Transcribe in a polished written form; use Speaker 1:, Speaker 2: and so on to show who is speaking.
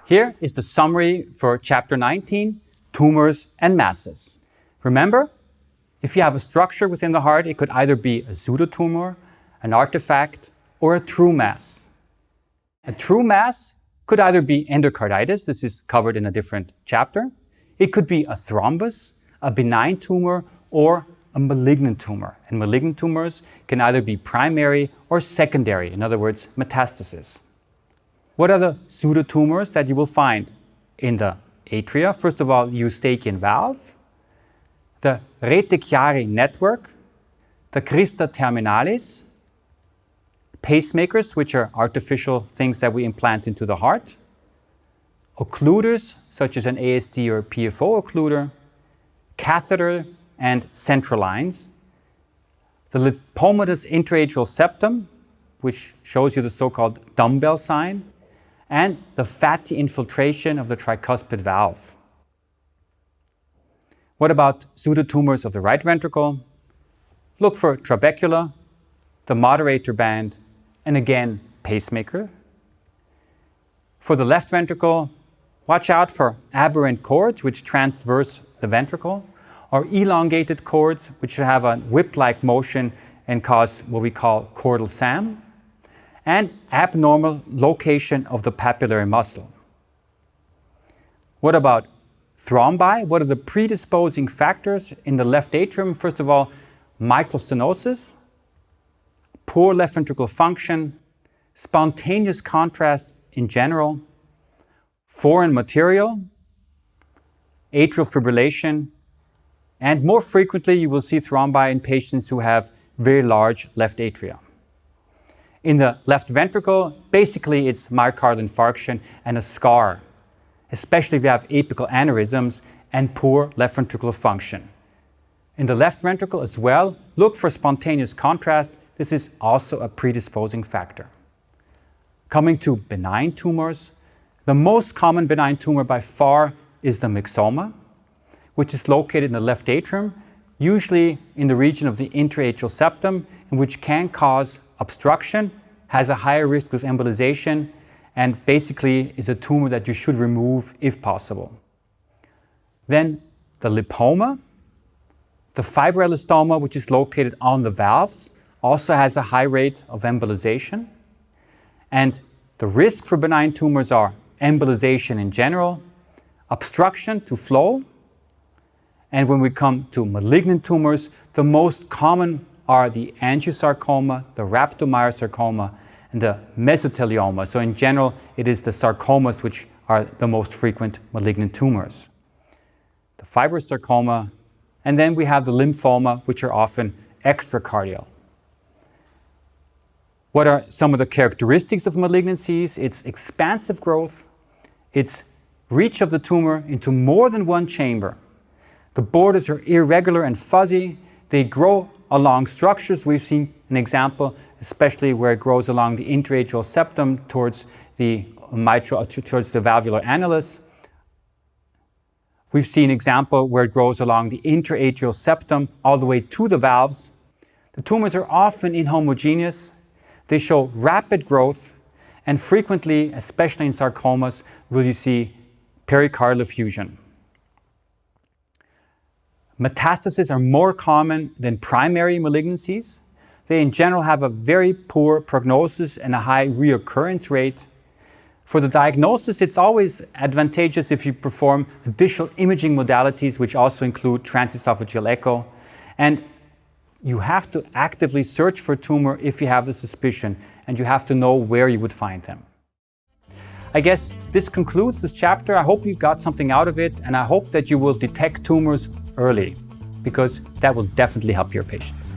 Speaker 1: Here is the summary for Chapter 19, Tumors and Masses. Remember, if you have a structure within the heart, it could either be a pseudotumor, an artifact, or a true mass. A true mass could either be endocarditis, this is covered in a different chapter. It could be a thrombus, a benign tumor, or a malignant tumor. And malignant tumors can either be primary or secondary, in other words, metastasis. What are the pseudotumors that you will find in the atria? First of all, Eustachian valve, the rete chiari network, the crista terminalis, pacemakers, which are artificial things that we implant into the heart, occluders, such as an ASD or PFO occluder, catheter and central lines, the lipomatous intraatrial septum, which shows you the so-called dumbbell sign, and the fatty infiltration of the tricuspid valve. What about pseudotumors of the right ventricle? Look for trabecula, the moderator band, and again, pacemaker. For the left ventricle, watch out for aberrant cords which transverse the ventricle, or elongated cords which have a whip-like motion and cause what we call chordal SAM, and abnormal location of the papillary muscle. What about thrombi? What are the predisposing factors in the left atrium? First of all, mitral stenosis, poor left ventricular function, spontaneous contrast in general, foreign material, atrial fibrillation, and more frequently you will see thrombi in patients who have very large left atria. In the left ventricle, basically it's myocardial infarction and a scar, especially if you have apical aneurysms and poor left ventricular function. In the left ventricle as well, look for spontaneous contrast. This is also a predisposing factor. Coming to benign tumors, the most common benign tumor by far is the myxoma, which is located in the left atrium, usually in the region of the intraatrial septum, and which can cause obstruction, has a higher risk of embolization, and basically is a tumor that you should remove if possible. Then the lipoma, the fibroelastoma, which is located on the valves, also has a high rate of embolization. And the risk for benign tumors are embolization in general, obstruction to flow, and when we come to malignant tumors, the most common are the angiosarcoma, the rhabdomyosarcoma, and the mesothelioma. So in general, it is the sarcomas which are the most frequent malignant tumors. The fibrosarcoma, and then we have the lymphoma, which are often extracardial. What are some of the characteristics of malignancies? It's expansive growth, it's reach of the tumor into more than one chamber. The borders are irregular and fuzzy. They grow along structures. We've seen an example, especially where it grows along the intraatrial septum towards the towards the valvular annulus. We've seen an example where it grows along the intraatrial septum all the way to the valves. The tumors are often inhomogeneous. They show rapid growth, and frequently, especially in sarcomas, will you see pericardial effusion. Metastases are more common than primary malignancies. They in general have a very poor prognosis and a high reoccurrence rate. For the diagnosis, it's always advantageous if you perform additional imaging modalities, which also include transesophageal echo. And you have to actively search for tumor if you have the suspicion, and you have to know where you would find them. I guess this concludes this chapter. I hope you got something out of it, and I hope that you will detect tumors early, because that will definitely help your patients.